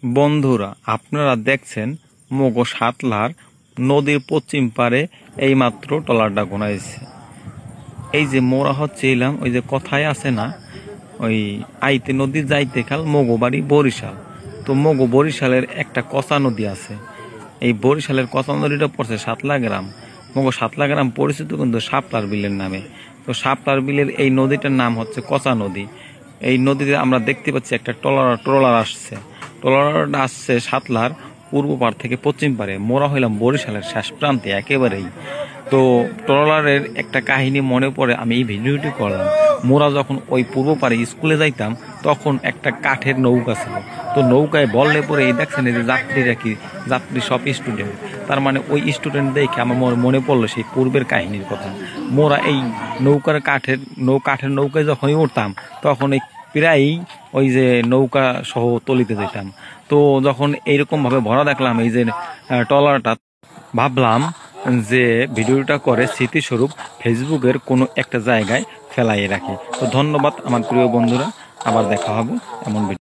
বন্ধুরা, আপনারা দেখছেন মগো সাতলার নদীর পশ্চিম পারে এইমাত্র ট্রলারটা ঘোরাইছে। এই যে মোরা হচ্ছে এলাম, ওই যে কথায় আছে না, ওই আইতে নদী যাইতে খাল মগো বাড়ি বরিশাল। তো মগো বরিশালের একটা কচা নদী আছে। এই বরিশালের কচা নদীটা পড়ছে সাতলা গ্রাম। মগো সাতলা গ্রাম পরিচিত কিন্তু শাপলার বিলের নামে। তো শাপলার বিলের এই নদীটার নাম হচ্ছে কচা নদী। এই নদীতে আমরা দেখতে পাচ্ছি একটা ট্রলার আসছে। ট্রলারটা আসছে সাতলার পূর্ব পার থেকে পশ্চিম পারে। মোরা হইলাম বরিশালের শেষ প্রান্তে একেবারেই। তো ট্রলারের একটা কাহিনী মনে পড়ে, আমি এই ভিডিওটি করলাম। মোরা যখন ওই পূর্ব পারে স্কুলে যাইতাম তখন একটা কাঠের নৌকা ছিল। তো নৌকায় বললে পরে এই দেখছেন এই যে যাত্রীরা কি, যাত্রী সব স্টুডেন্ট। তার মানে ওই স্টুডেন্ট দেখে আমার মনে পড়লো সেই পূর্বের কাহিনীর কথা। মোরা এই কাঠের নৌকায় যখনই উঠতাম তখন এই প্রায়ই ওই যে নৌকা সহ তলিতে যেতাম। তো যখন এইরকম ভাবে ভরা দেখলাম এই যে ট্রলারটা, ভাবলাম যে ভিডিওটা করে স্মৃতিস্বরূপ ফেসবুকের কোনো একটা জায়গায় ফেলাই রাখি। তো ধন্যবাদ আমার প্রিয় বন্ধুরা, আবার দেখা হবে এমন ভিডিও।